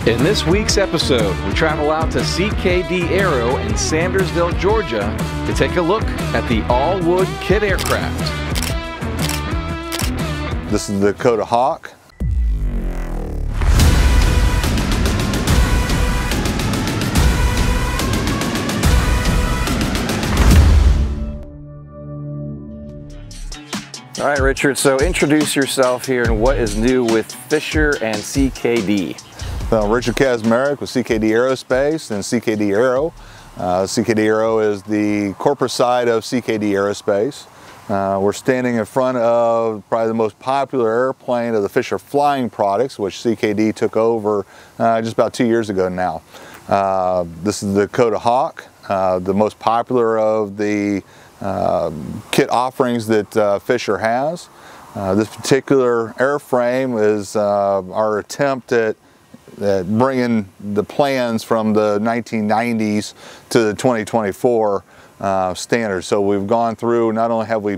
In this week's episode, we travel out to CKD Aero in Sandersville, Georgia to take a look at the all-wood kit aircraft. This is the Dakota Hawk. All right, Richard, so introduce yourself here and what is new with Fisher and CKD. Well, Richard Kazmarek with CKD Aerospace and CKD Aero. CKD Aero is the corporate side of CKD Aerospace. We're standing in front of probably the most popular airplane of the Fisher flying products, which CKD took over just about 2 years ago now. This is the Dakota Hawk, the most popular of the kit offerings that Fisher has. This particular airframe is our attempt at bringing the plans from the 1990s to the 2024 standards. So we've gone through, not only have we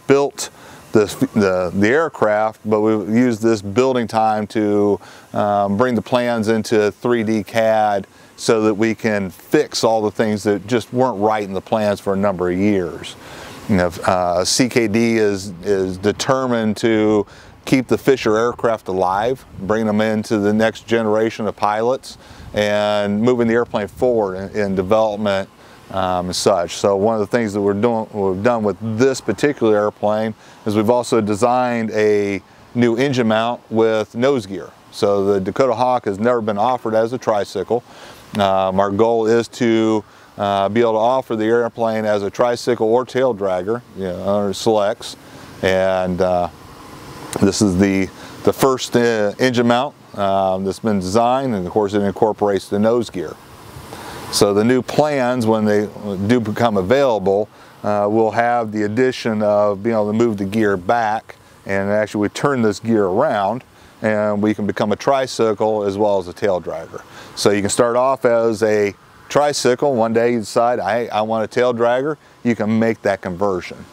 built the aircraft, but we've used this building time to bring the plans into 3D CAD so that we can fix all the things that just weren't right in the plans for a number of years. You know, CKD is determined to keep the Fisher aircraft alive, bring them into the next generation of pilots, and moving the airplane forward in development and such. So one of the things that we've done with this particular airplane is we've also designed a new engine mount with nose gear. So the Dakota Hawk has never been offered as a tricycle. Our goal is to be able to offer the airplane as a tricycle or tail dragger, you know, or selects. And this is the first engine mount that's been designed, and of course it incorporates the nose gear. So the new plans, when they do become available, will have the addition of being able to move the gear back, and actually we turn this gear around and we can become a tricycle as well as a tail dragger. So you can start off as a tricycle. One day you decide, I want a tail dragger, you can make that conversion.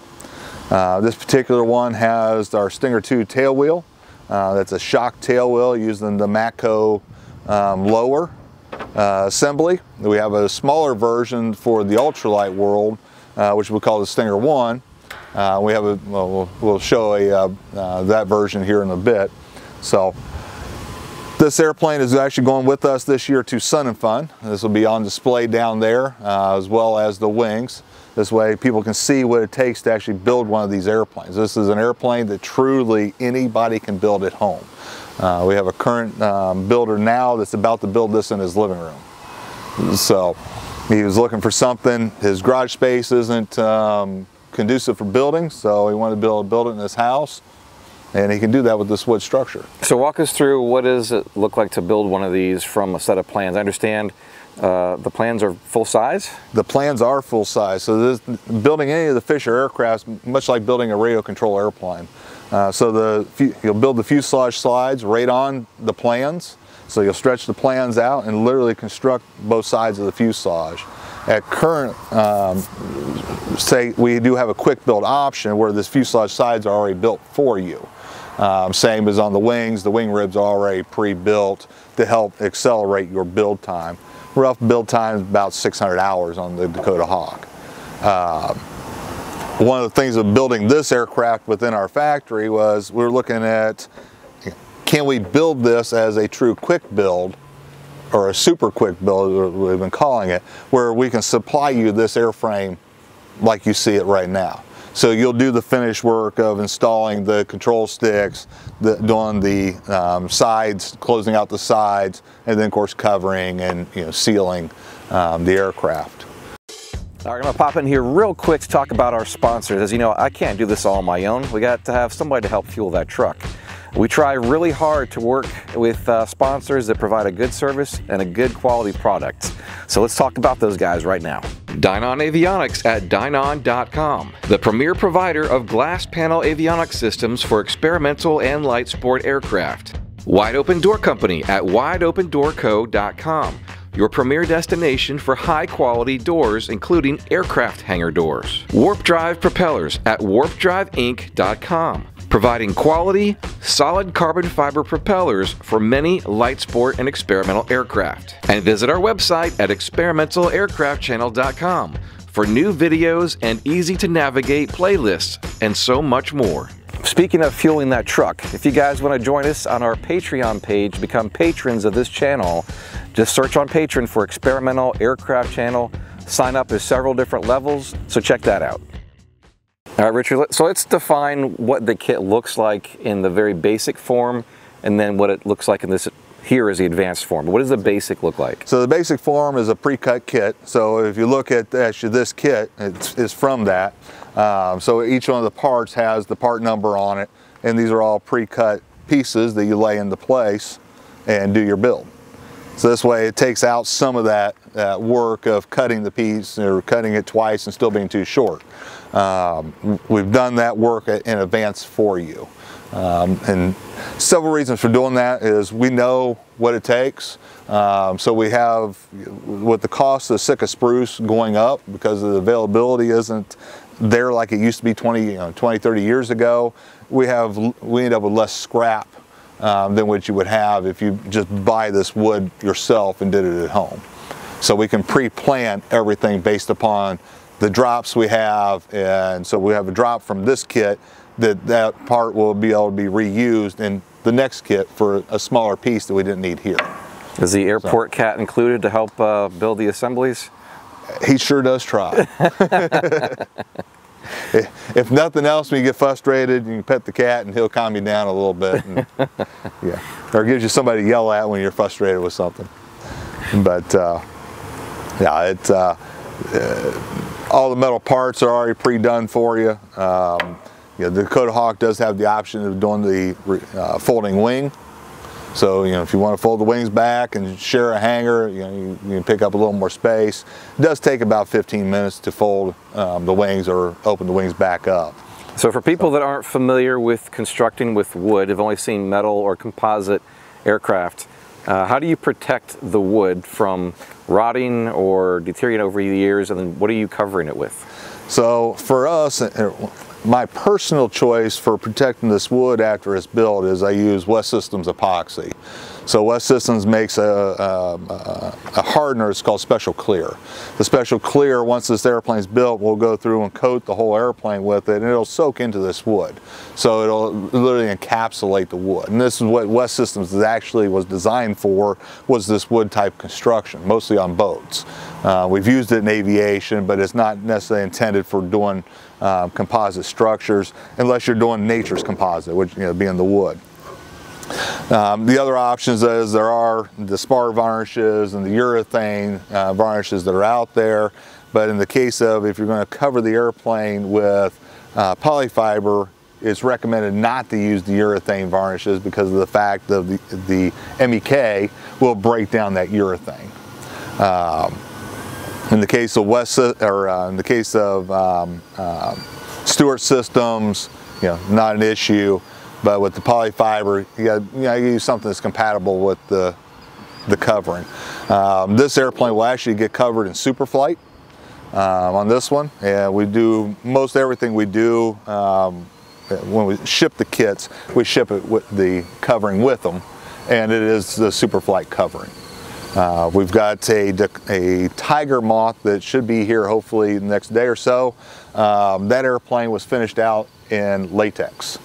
This particular one has our Stinger 2 tail wheel. That's a shock tail wheel using the Matco lower assembly. We have a smaller version for the ultralight world, which we call the Stinger 1. We'll show that version here in a bit. So this airplane is actually going with us this year to Sun and Fun. This will be on display down there, as well as the wings. This way people can see what it takes to actually build one of these airplanes. This is an airplane that truly anybody can build at home. We have a current builder now that's about to build this in his living room. So he was looking for something. His garage space isn't conducive for building, so he wanted to be able to build it in his house. And he can do that with this wood structure. So walk us through, what does it look like to build one of these from a set of plans? I understand the plans are full size? The plans are full size. So building any of the Fisher aircrafts, much like building a radio control airplane. So you'll build the fuselage slides right on the plans. So you'll stretch the plans out and literally construct both sides of the fuselage. At current, say we do have a quick build option where this fuselage sides are already built for you. Same as on the wings, the wing ribs are already pre-built to help accelerate your build time. Rough build time is about 600 hours on the Dakota Hawk. One of the things of building this aircraft within our factory was we were looking at, can we build this as a true quick build, or a super quick build, we've been calling it, where we can supply you this airframe like you see it right now. So you'll do the finish work of installing the control sticks, doing the sides, closing out the sides, and then of course covering and sealing the aircraft. All right, I'm gonna pop in here real quick to talk about our sponsors. As you know, I can't do this all on my own. We got to have somebody to help fuel that truck. We try really hard to work with sponsors that provide a good service and a good quality product. So let's talk about those guys right now. Dynon Avionics at Dynon.com, the premier provider of glass panel avionics systems for experimental and light sport aircraft. Wide Open Door Company at WideOpenDoorCo.com, your premier destination for high-quality doors, including aircraft hangar doors. Warp Drive Propellers at WarpDriveInc.com. providing quality, solid carbon fiber propellers for many light sport and experimental aircraft. And visit our website at experimentalaircraftchannel.com for new videos and easy-to-navigate playlists and so much more. Speaking of fueling that truck, if you guys want to join us on our Patreon page, become patrons of this channel, just search on Patreon for Experimental Aircraft Channel. Sign up at several different levels, so check that out. All right, Richard, so let's define what the kit looks like in the very basic form, and then what it looks like in this here is the advanced form. What does the basic look like? So the basic form is a pre-cut kit. So if you look at actually this kit, it's from that. So each one of the parts has the part number on it, and these are all pre-cut pieces that you lay into place and do your build. So this way it takes out some of that work of cutting the piece or cutting it twice and still being too short. We've done that work in advance for you. And several reasons for doing that is we know what it takes. So we have, with the cost of Sitka spruce going up because the availability isn't there like it used to be 20, 30 years ago, we end up with less scrap than what you would have if you just buy this wood yourself and did it at home. So we can pre-plan everything based upon the drops we have, and so we have a drop from this kit that part will be able to be reused in the next kit for a smaller piece that we didn't need here. Is the airport cat included to help build the assemblies? He sure does try. If nothing else, when you get frustrated, you can pet the cat and he'll calm you down a little bit. And, yeah, or gives you somebody to yell at when you're frustrated with something. But yeah, it's all the metal parts are already pre-done for you. The Dakota Hawk does have the option of doing the folding wing. So, if you want to fold the wings back and share a hanger, you can pick up a little more space. It does take about 15 minutes to fold the wings or open the wings back up. So for people that aren't familiar with constructing with wood, have only seen metal or composite aircraft, how do you protect the wood from rotting or deteriorating over the years, and then what are you covering it with? So for us, my personal choice for protecting this wood after it's built is I use West Systems epoxy. So West Systems makes a hardener. It's called Special Clear. The Special Clear, once this airplane's built, we'll go through and coat the whole airplane with it, and it'll soak into this wood. So it'll literally encapsulate the wood. And this is what West Systems actually was designed for, was this wood type construction, mostly on boats. We've used it in aviation, but it's not necessarily intended for doing composite structures unless you're doing nature's composite, which being the wood. The other options is there are the spar varnishes and the urethane varnishes that are out there, but in the case of if you're going to cover the airplane with polyfiber, it's recommended not to use the urethane varnishes because of the fact that the MEK will break down that urethane. In the case of Stewart Systems, not an issue. But with the polyfiber, you gotta use something that's compatible with the covering. This airplane will actually get covered in Superflight on this one, and we do most everything we do when we ship the kits. We ship it with the covering with them, and it is the Superflight covering. We've got a Tiger Moth that should be here hopefully the next day or so. That airplane was finished out in latex.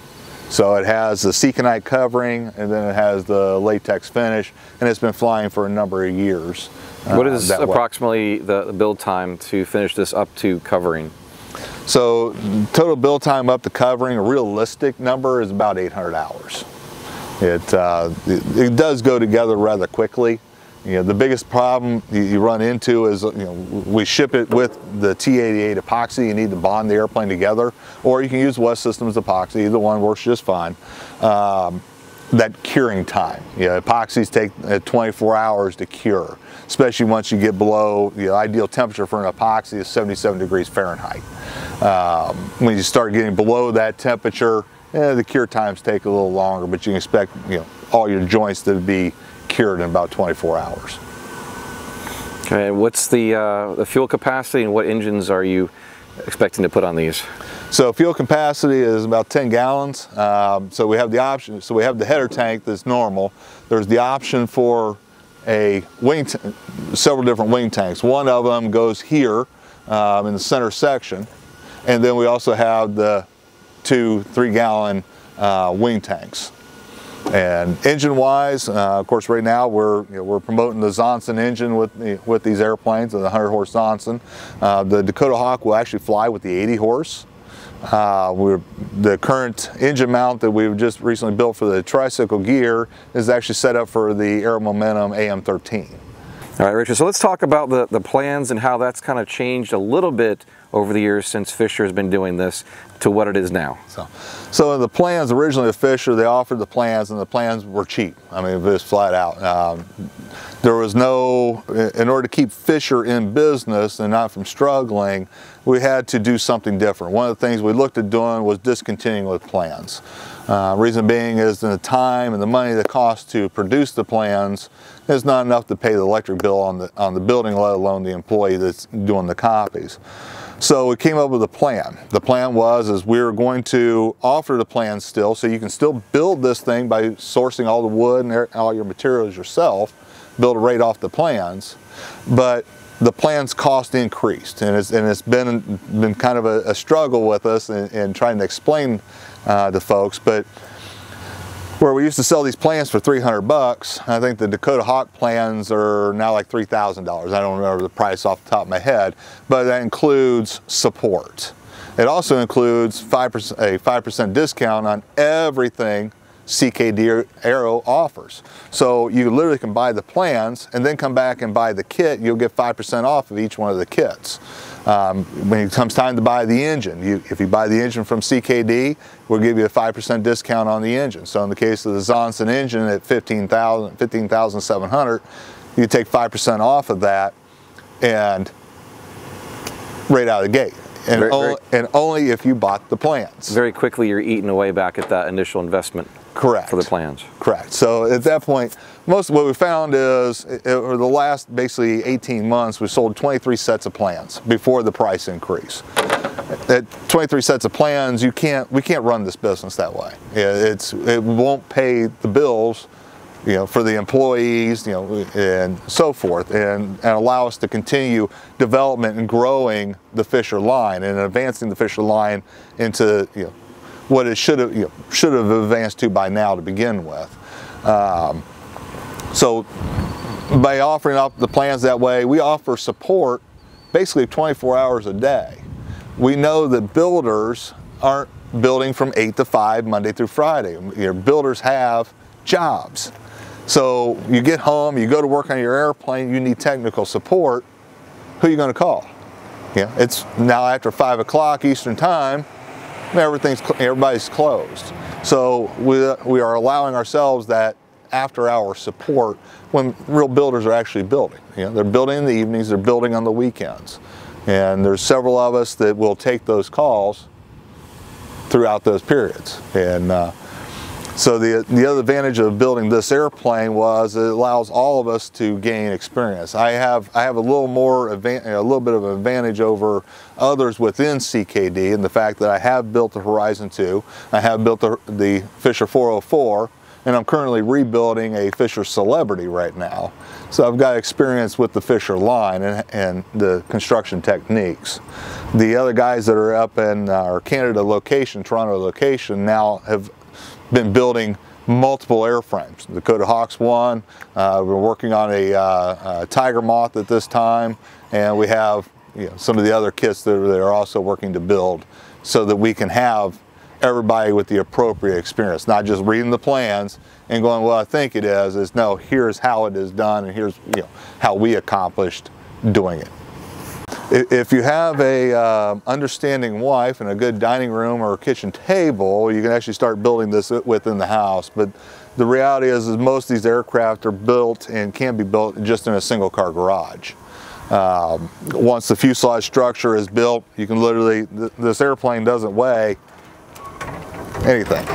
So it has the Seconite covering, and then it has the latex finish, and it's been flying for a number of years. What is approximately the build time to finish this up to covering? So total build time up to covering, a realistic number is about 800 hours. It does go together rather quickly. The biggest problem you run into is, we ship it with the T88 epoxy. You need to bond the airplane together, or you can use West Systems epoxy. Either one works just fine. That curing time, epoxies take 24 hours to cure, especially once you get below the ideal temperature for an epoxy is 77 degrees Fahrenheit. When you start getting below that temperature, the cure times take a little longer, but you can expect all your joints to be cured in about 24 hours. Okay, and what's the fuel capacity, and what engines are you expecting to put on these? So fuel capacity is about 10 gallons. So we have the option, so we have the header tank that's normal. There's the option for a wing, several different wing tanks. One of them goes here in the center section. And then we also have the 2 3-gallon wing tanks. And engine-wise, of course, right now we're promoting the Zonson engine with these airplanes, the 100-horse Zonson. The Dakota Hawk will actually fly with the 80-horse. The current engine mount that we've just recently built for the tricycle gear is actually set up for the Aero Momentum AM13. All right, Richard, so let's talk about the plans and how that's kind of changed a little bit over the years since Fisher has been doing this to what it is now. So the plans originally of Fisher, they offered the plans, and the plans were cheap. I mean, just flat out. There was no, in order to keep Fisher in business and not from struggling, we had to do something different. One of the things we looked at doing was discontinuing with plans. Reason being is the time and the money that costs to produce the plans is not enough to pay the electric bill on the building, let alone the employee that's doing the copies. So we came up with a plan. The plan was we were going to offer the plans still, so you can still build this thing by sourcing all the wood and all your materials yourself, build it right off the plans, but the plans cost increased, and it's been kind of a struggle with us in trying to explain to folks. But where we used to sell these plans for $300, I think the Dakota Hawk plans are now like $3,000. I don't remember the price off the top of my head, but that includes support. It also includes a 5% discount on everything CKD Aero offers. So you literally can buy the plans and then come back and buy the kit. You'll get 5% off of each one of the kits. When it comes time to buy the engine, if you buy the engine from CKD, we'll give you a 5% discount on the engine. So in the case of the Zonson engine at $15,700, you take 5% off of that, and right out of the gate. And only if you bought the plans. Very quickly you're eating away back at that initial investment. Correct. For the plans. Correct. So at that point, most of what we found is, over the last basically 18 months, we sold 23 sets of plans before the price increase. At 23 sets of plans, we can't run this business that way. It won't pay the bills, for the employees, and so forth, and allow us to continue development and growing the Fisher line and advancing the Fisher line into, what it should have advanced to by now to begin with. So by offering up the plans that way, we offer support basically 24 hours a day. We know that builders aren't building from 8 to 5 Monday through Friday. Your builders have jobs. So you get home, you go to work on your airplane, you need technical support. Who are you going to call? It's now after 5 o'clock Eastern time. Everybody's closed. So we are allowing ourselves that after-hour support when real builders are actually building. They're building in the evenings, they're building on the weekends. And there's several of us that will take those calls throughout those periods. And so the other advantage of building this airplane was it allows all of us to gain experience. I have a little bit of an advantage over others within CKD in the fact that I have built the Horizon 2, I have built the Fisher 404, and I'm currently rebuilding a Fisher Celebrity right now. So I've got experience with the Fisher line and the construction techniques. The other guys that are up in our Canada location, Toronto location, now have been building multiple airframes. The Dakota Hawk's one. We're working on a Tiger Moth at this time, and we have some of the other kits that are also working to build, so that we can have everybody with the appropriate experience, not just reading the plans and going, well, I think it is no, here's how it is done, and here's how we accomplished doing it. If you have a understanding wife and a good dining room or kitchen table, you can actually start building this within the house. But the reality is most of these aircraft are built and can be built just in a single car garage. Once the fuselage structure is built, you can literally, this airplane doesn't weigh anything.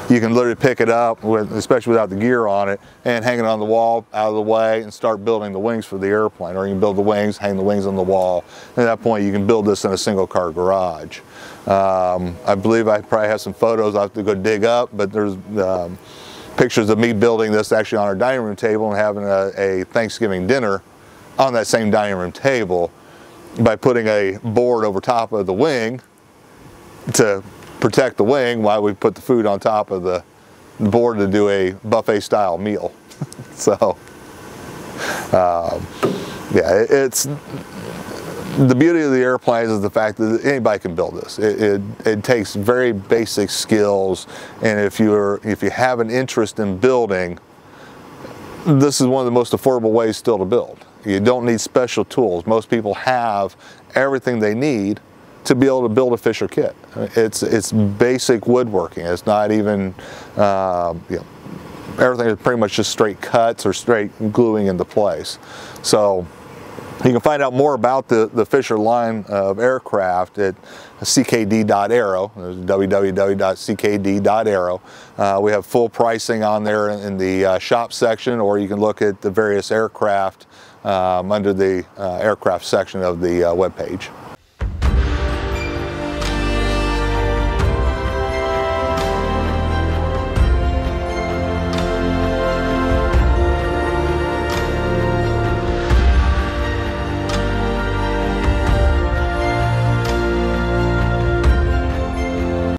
you can literally pick it up, especially without the gear on it, and hang it on the wall out of the way and start building the wings for the airplane. Or you can build the wings, hang the wings on the wall. At that point, you can build this in a single car garage. I believe I probably have some photos I'll have to go dig up, but there's pictures of me building this actually on our dining room table and having a Thanksgiving dinner on that same dining room table by putting a board over top of the wing to protect the wing while we put the food on top of the board to do a buffet style meal. So yeah, it's the beauty of the airplanes is the fact that anybody can build this. It takes very basic skills, and if you have an interest in building, this is one of the most affordable ways still to build. You don't need special tools. Most people have everything they need to be able to build a Fisher kit. It's basic woodworking. It's not even, you know, everything is pretty much just straight cuts or straight gluing into place. So you can find out more about the Fisher line of aircraft at CKD.Aero. There's www.ckd.aero. We have full pricing on there in the shop section, or you can look at the various aircraft under the aircraft section of the webpage.